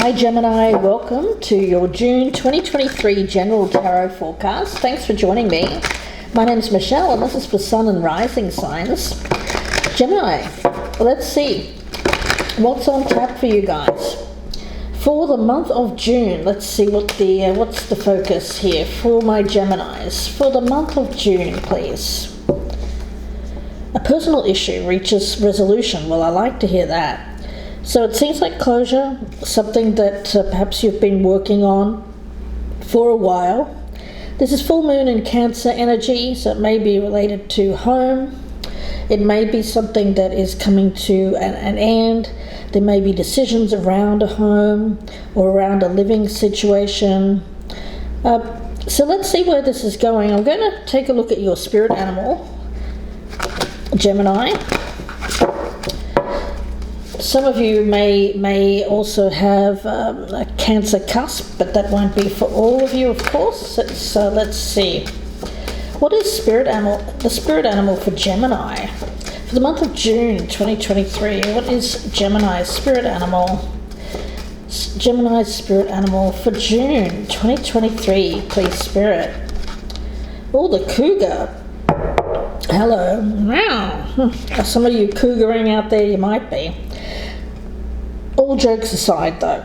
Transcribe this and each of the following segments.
Hi Gemini, welcome to your June 2023 General Tarot Forecast. Thanks for joining me. My name is Michelle and this is for Sun and Rising signs. Gemini, let's see what's on tap for you guys. For the month of June, let's see what's the focus here for my Geminis. For the month of June, please. A personal issue reaches resolution. Well, I like to hear that. So it seems like closure, something that perhaps you've been working on for a while. This is full moon in Cancer energy, so it may be related to home. It may be something that is coming to an end. There may be decisions around a home or around a living situation. So let's see where this is going. I'm going to take a look at your spirit animal, Gemini. Some of you may also have a Cancer cusp, but that won't be for all of you, of course. So let's see. What is the spirit animal for Gemini? For the month of June 2023, what is Gemini's spirit animal? Gemini's spirit animal for June 2023, please, Spirit. Oh, the cougar. Hello. Wow. Some of you cougaring out there, you might be. All jokes aside though,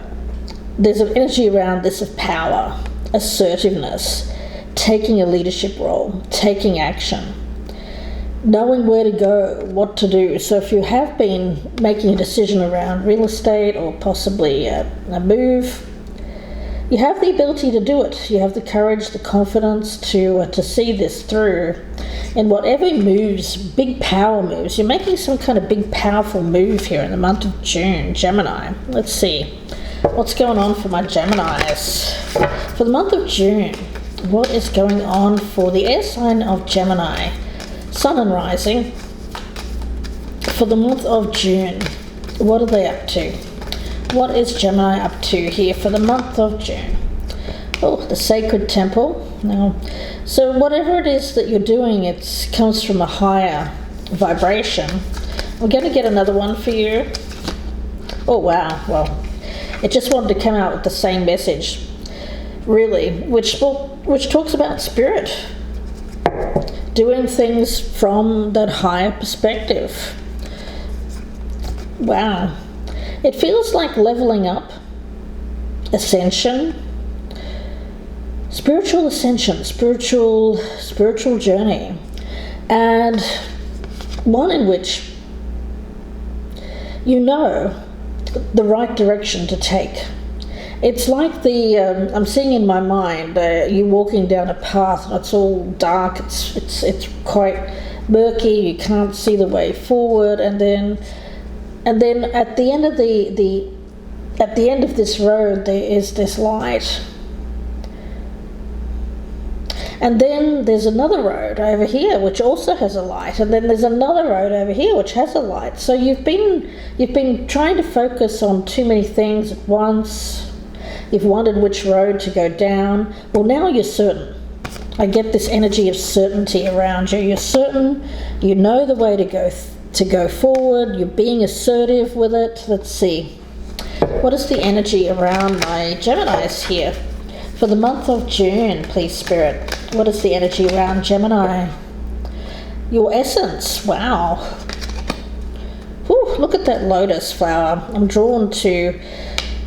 there's an energy around this of power, assertiveness, taking a leadership role, taking action, knowing where to go, what to do. So if you have been making a decision around real estate or possibly a move, you have the ability to do it. You have the courage, the confidence to see this through. And whatever moves, big power moves, you're making some kind of big powerful move here in the month of June, Gemini. Let's see what's going on for my Geminis. For the month of June, what is going on for the air sign of Gemini, Sun and Rising? For the month of June, what are they up to? What is Gemini up to here for the month of June? Oh, the sacred temple. Now, so whatever it is that you're doing, it comes from a higher vibration. I'm going to get another one for you. Oh, wow. Well, it just wanted to come out with the same message, really, which talks about spirit, doing things from that higher perspective. Wow. It feels like leveling up, ascension, spiritual ascension, spiritual journey, and one in which you know the right direction to take. It's like I'm seeing in my mind you walking down a path and it's all dark. It's quite murky. You can't see the way forward, and then at the end of this road there is this light. And then there's another road over here which also has a light, and then there's another road over here which has a light. So you've been trying to focus on too many things at once. You've wondered which road to go down. Well, now you're certain. I get this energy of certainty around you. You're certain. You know the way to go forward. You're being assertive with it. Let's see. What is the energy around my Geminis here for the month of June, please, Spirit? What is the energy around Gemini? Your essence. Wow. Whew, look at that lotus flower. I'm drawn to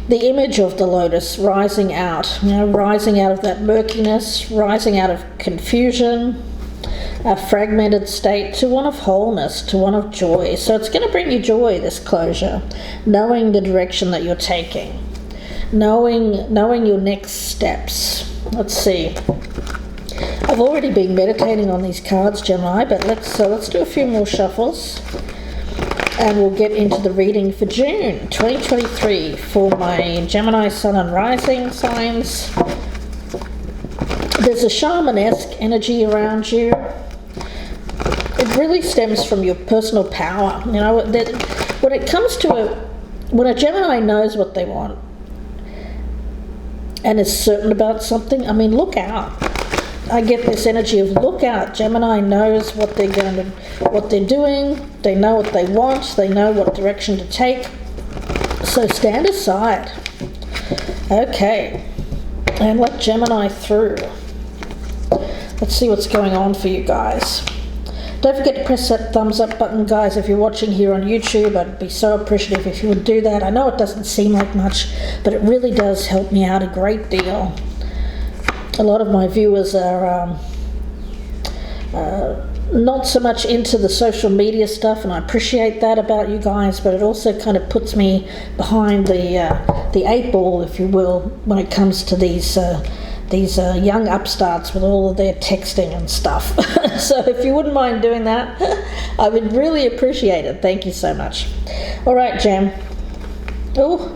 the image of the lotus rising out, rising out of that murkiness, rising out of confusion, a fragmented state, to one of wholeness, to one of joy. So it's going to bring you joy, this closure, knowing the direction that you're taking, knowing your next steps. Let's see. I've already been meditating on these cards, Gemini, but let's do a few more shuffles and we'll get into the reading for June 2023 for my Gemini Sun and Rising signs. There's a shamanesque energy around you. It really stems from your personal power. When it comes to when a Gemini knows what they want and is certain about something, look out. I get this energy of look out. Gemini knows what they're doing. They know what they want. They know what direction to take. So stand aside. Okay, and let Gemini through. Let's see what's going on for you guys. Don't forget to press that thumbs up button, guys, if you're watching here on YouTube. I'd be so appreciative if you would do that. I know it doesn't seem like much, but it really does help me out a great deal. A lot of my viewers are not so much into the social media stuff, and I appreciate that about you guys, but it also kind of puts me behind the eight ball, if you will, when it comes to these young upstarts with all of their texting and stuff. So if you wouldn't mind doing that, I would really appreciate it. Thank you so much. All right, Gem. Oh,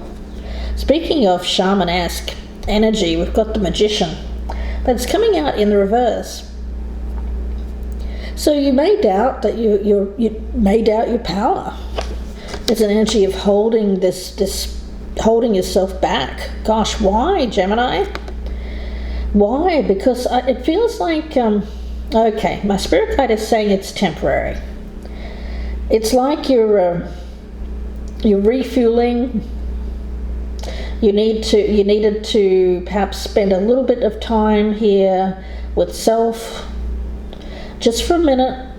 speaking of shaman-esque energy, we've got the Magician, but it's coming out in the reverse. So you may doubt that you may doubt your power. There's an energy of holding holding yourself back. Gosh, why, Gemini? Why? Because it feels like, okay, my spirit guide is saying it's temporary. It's like you're refueling. You needed to perhaps spend a little bit of time here with self, just for a minute.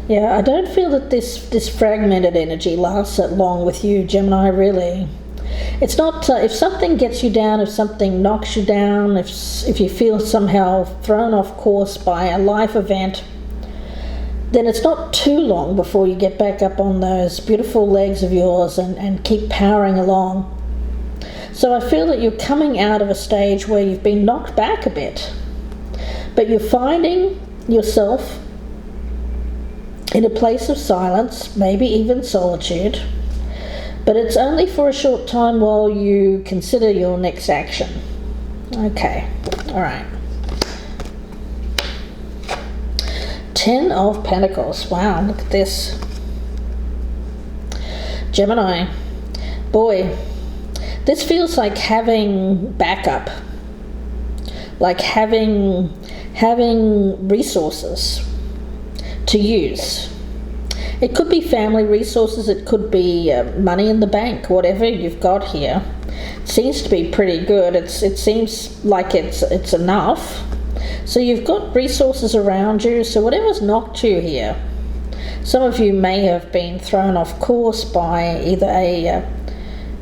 Yeah, I don't feel that this fragmented energy lasts that long with you, Gemini, really. It's not, if something gets you down, if something knocks you down, if you feel somehow thrown off course by a life event, then it's not too long before you get back up on those beautiful legs of yours and keep powering along. So I feel that you're coming out of a stage where you've been knocked back a bit, but you're finding yourself in a place of silence, maybe even solitude. But it's only for a short time while you consider your next action. Okay, all right. 10 of Pentacles. Wow, look at this. Gemini, boy, this feels like having backup, like having resources to use. It could be family resources, it could be money in the bank, whatever you've got here. It seems to be pretty good. It seems like it's enough. So you've got resources around you, so whatever's knocked you here. Some of you may have been thrown off course by either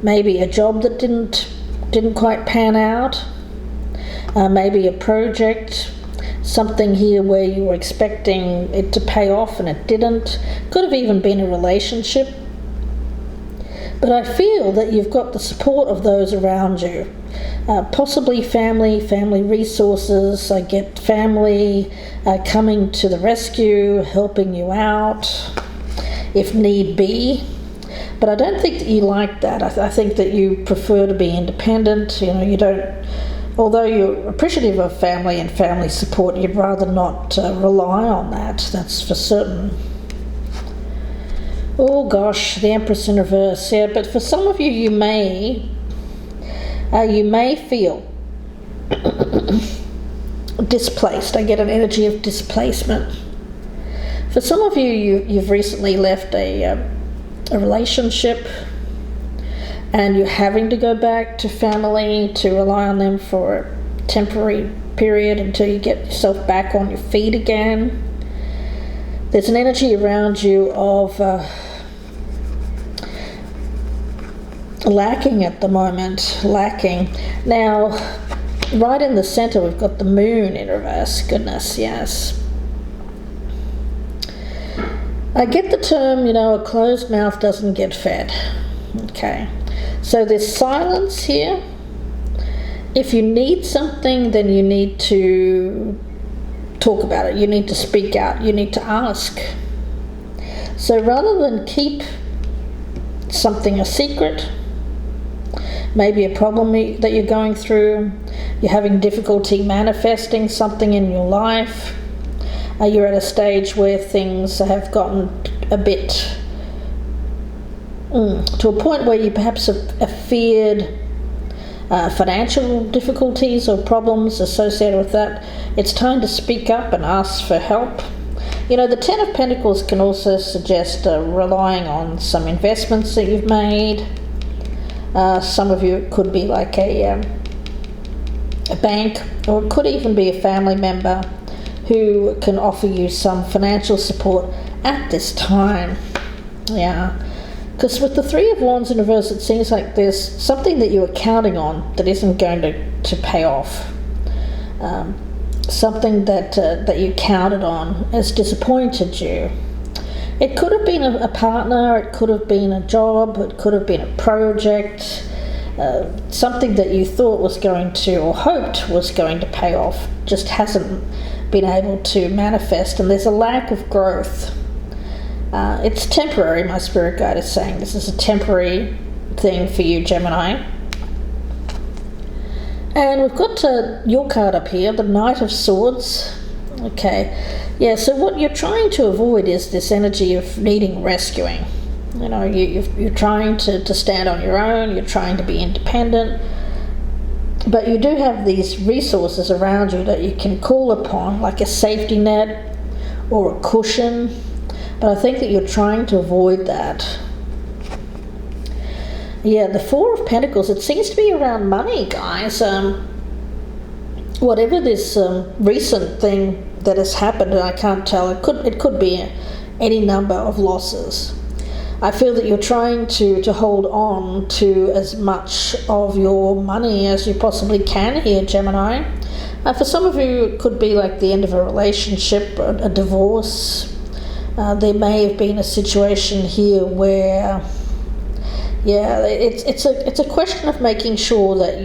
maybe a job that didn't quite pan out, maybe a project, something here where you were expecting it to pay off and it didn't. Could have even been a relationship. But I feel that you've got the support of those around you. Possibly family resources. I get family coming to the rescue, helping you out if need be. But I don't think that you like that. I think that you prefer to be independent. You know, you don't. Although you're appreciative of family and family support, you'd rather not rely on that. That's for certain. Oh gosh, the Empress in reverse. Yeah, but for some of you, you may feel displaced. I get an energy of displacement. For some of you, you've recently left a relationship, and you're having to go back to family to rely on them for a temporary period until you get yourself back on your feet again. There's an energy around you of lacking at the moment, Now, right in the center, we've got the moon in reverse. Goodness, yes. I get the term, a closed mouth doesn't get fed. Okay. So there's silence here. If you need something, then you need to talk about it. You need to speak out. You need to ask. So rather than keep something a secret, maybe a problem that you're going through, you're having difficulty manifesting something in your life, you're at a stage where things have gotten a bit to a point where you perhaps have feared financial difficulties or problems associated with that. It's time to speak up and ask for help. The Ten of Pentacles can also suggest relying on some investments that you've made, Some of you, it could be like a bank, or it could even be a family member who can offer you some financial support at this time. Yeah, because with the Three of Wands in reverse, it seems like there's something that you were counting on that isn't going to pay off. Something that you counted on has disappointed you. It could have been a partner, it could have been a job, it could have been a project, something that you thought was going to, or hoped was going to pay off, just hasn't been able to manifest, and there's a lack of growth. It's temporary, my spirit guide is saying. This is a temporary thing for you, Gemini. And we've got your card up here, the Knight of Swords. Okay, yeah, so what you're trying to avoid is this energy of needing rescuing. You know, you're trying to stand on your own, you're trying to be independent, but you do have these resources around you that you can call upon, like a safety net or a cushion, but I think that you're trying to avoid that. Yeah, the Four of Pentacles, it seems to be around money, guys. Whatever this recent thing that has happened, I can't tell, it could be any number of losses. I feel that you're trying to hold on to as much of your money as you possibly can here, Gemini. For some of you, it could be like the end of a relationship, a divorce. There may have been a situation here where, yeah, it's a question of making sure that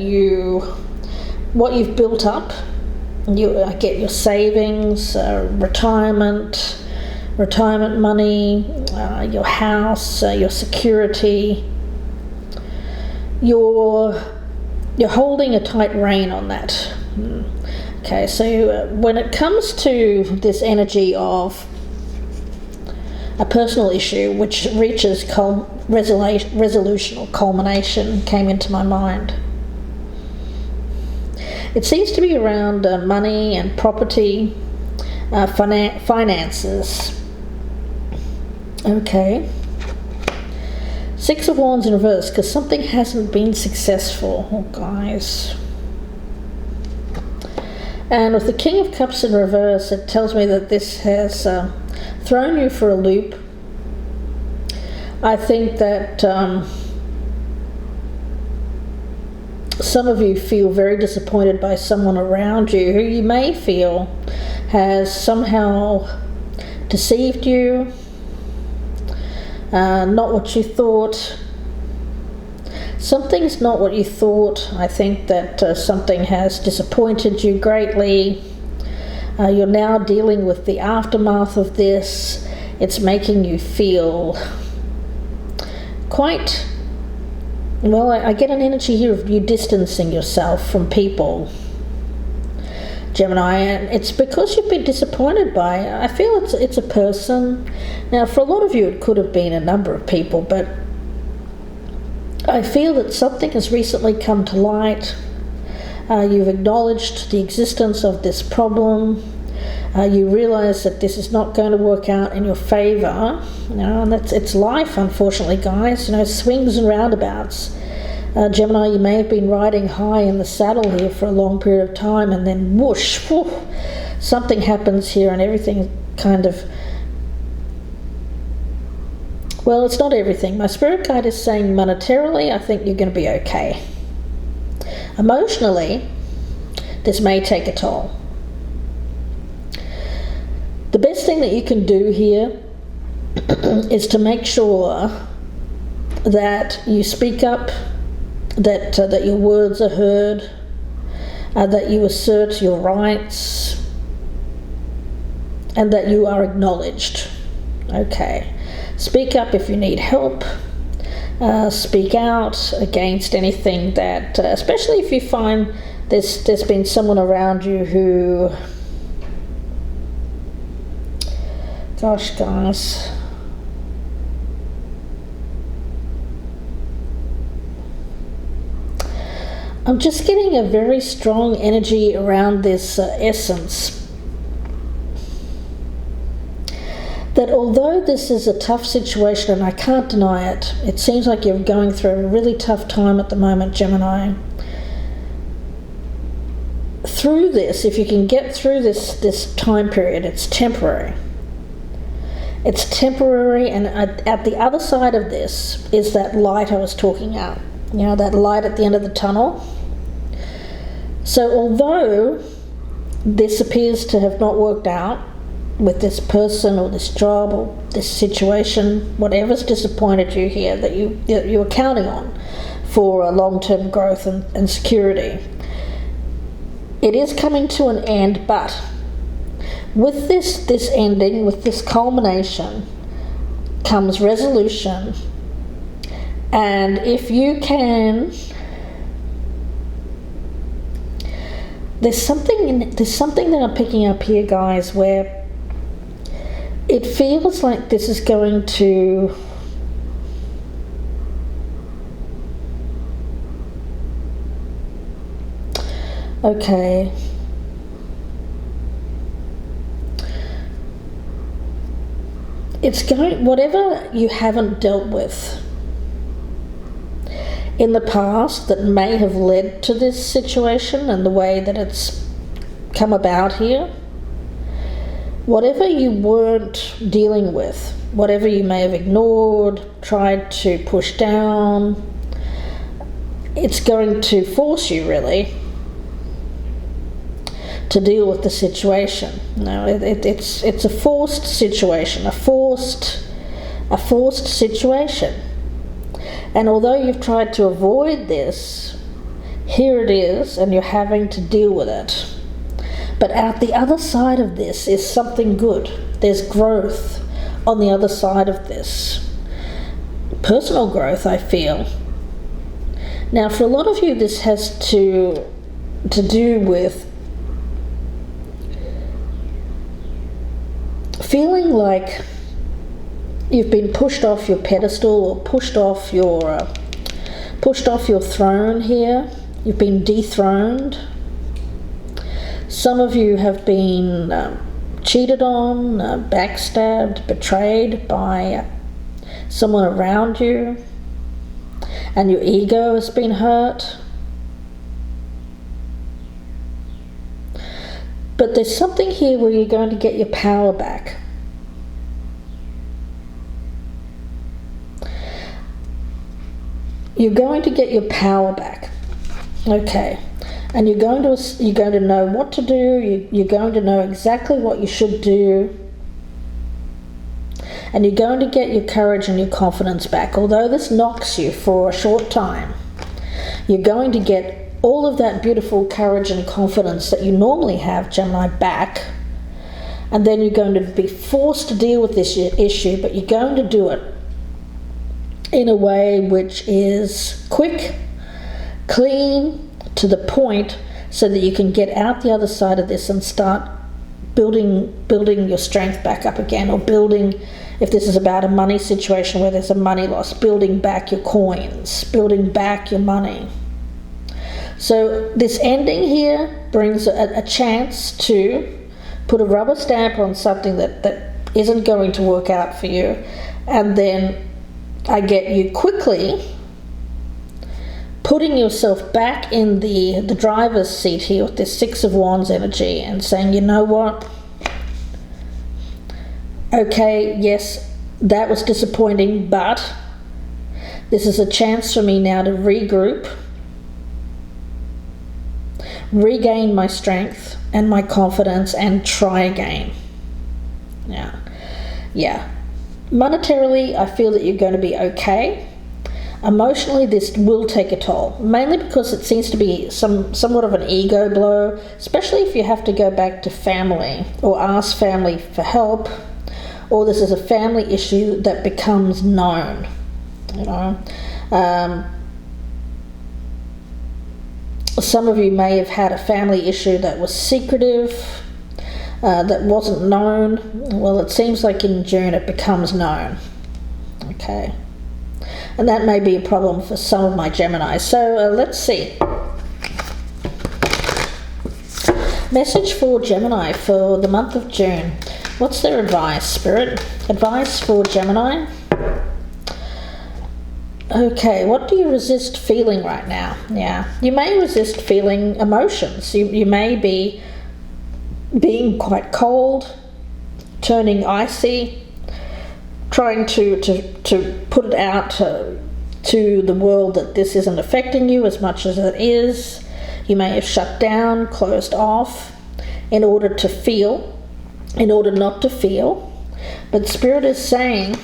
what you've built up, you get your savings, retirement money, your house, your security. You're holding a tight rein on that. Okay, so when it comes to this energy of a personal issue which reaches resolution or culmination, came into my mind. It seems to be around money and property, finances. Okay. Six of Wands in reverse, because something hasn't been successful, guys. And with the King of Cups in reverse, it tells me that this has thrown you for a loop. I think that some of you feel very disappointed by someone around you who you may feel has somehow deceived you, not what you thought. Something's not what you thought. I think that something has disappointed you greatly. You're now dealing with the aftermath of this. It's making you feel quite, well, I get an energy here of you distancing yourself from people, Gemini, and it's because you've been disappointed by, I feel it's a person. Now, for a lot of you, it could have been a number of people, but I feel that something has recently come to light. You've acknowledged the existence of this problem. You realize that this is not going to work out in your favor. You know, and it's life, unfortunately, guys. You know, swings and roundabouts. Gemini, you may have been riding high in the saddle here for a long period of time, and then whoosh, whoosh, something happens here, and everything kind of, well, it's not everything. My spirit guide is saying monetarily, I think you're going to be okay. Emotionally, this may take a toll. The best thing that you can do here is to make sure that you speak up, that your words are heard, that you assert your rights, and that you are acknowledged. Okay. Speak up if you need help. Speak out against anything that, especially if you find there's been someone around you who, gosh, guys, I'm just getting a very strong energy around this essence. that although this is a tough situation, and I can't deny it, it seems like you're going through a really tough time at the moment, Gemini. Through this, if you can get through this time period, it's temporary. It's temporary, and at the other side of this is that light I was talking about. You know, that light at the end of the tunnel. So although this appears to have not worked out with this person or this job or this situation, whatever's disappointed you here that you were counting on for long-term growth and security, it is coming to an end. But with this ending, with this culmination, comes resolution. And if you can, there's something that I'm picking up here, guys, where it feels like this is going to okay. It's going, whatever you haven't dealt with in the past that may have led to this situation and the way that it's come about here, whatever you weren't dealing with, whatever you may have ignored, tried to push down, it's going to force you really to deal with the situation. No, it's a forced situation, a forced situation. And although you've tried to avoid this, here it is, and you're having to deal with it. But at the other side of this is something good. There's growth on the other side of this. Personal growth, I feel. Now, for a lot of you, this has to do with feeling like you've been pushed off your pedestal or pushed off your throne here. You've been dethroned. Some of you have been cheated on, backstabbed, betrayed by someone around you, and your ego has been hurt. But there's something here where you're going to get your power back. You're going to get your power back. Okay. And you're going to know what to do. You're going to know exactly what you should do. And you're going to get your courage and your confidence back. Although this knocks you for a short time, you're going to get all of that beautiful courage and confidence that you normally have, Gemini, back. And then you're going to be forced to deal with this issue, but you're going to do it in a way which is quick, clean, to the point, so that you can get out the other side of this and start building your strength back up again, or building, if this is about a money situation where there's a money loss, building back your coins, building back your money. So this ending here brings a chance to put a rubber stamp on something that isn't going to work out for you, and then I get you quickly putting yourself back in the driver's seat here with this Six of Wands energy and saying, you know what? Okay, yes, that was disappointing, but this is a chance for me now to regroup, regain my strength and my confidence, and try again. Yeah. Monetarily, I feel that you're going to be okay. Emotionally, this will take a toll, mainly because it seems to be somewhat of an ego blow, especially if you have to go back to family or ask family for help, or this is a family issue that becomes known. Some of you may have had a family issue that was secretive, that wasn't known. Well, it seems like in June it becomes known. Okay. And that may be a problem for some of my Geminis. So let's see. Message for Gemini for the month of June. What's their advice, Spirit? Advice for Gemini? Okay, what do you resist feeling right now? Yeah, you may resist feeling emotions. You may be being quite cold, turning icy, trying to put it out to the world that this isn't affecting you as much as it is. You may have shut down, closed off in order to feel, in order not to feel. But Spirit is saying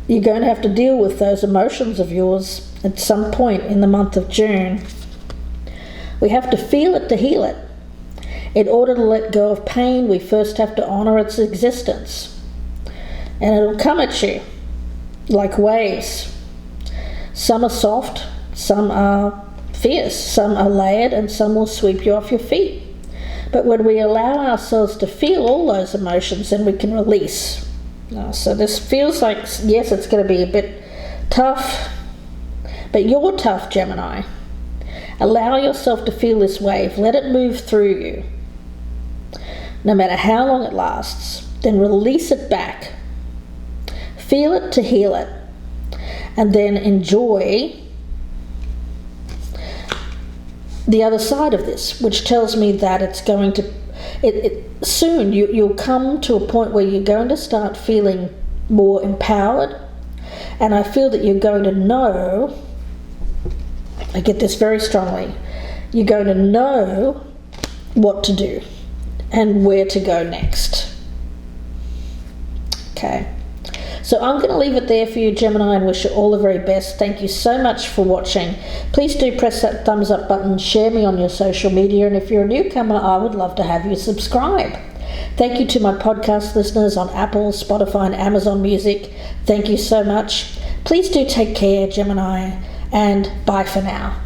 you're going to have to deal with those emotions of yours at some point in the month of June. We have to feel it to heal it. In order to let go of pain, we first have to honor its existence. And it'll come at you like waves. Some are soft, some are fierce, some are layered, and some will sweep you off your feet. But when we allow ourselves to feel all those emotions, then we can release. So this feels like, yes, it's going to be a bit tough, but you're tough, Gemini. Allow yourself to feel this wave. Let it move through you. No matter how long it lasts, then release it back. Feel it to heal it. And then enjoy the other side of this, which tells me that it's going to soon you'll come to a point where you're going to start feeling more empowered, and I feel that you're going to know, I get this very strongly, you're going to know what to do and where to go next. Okay, so I'm going to leave it there for you, Gemini, and wish you all the very best. Thank you so much for watching. Please do press that thumbs up button, share me on your social media, and if you're a newcomer, I would love to have you subscribe. Thank you to my podcast listeners on Apple, Spotify, and Amazon Music. Thank you so much. Please do take care, Gemini, and bye for now.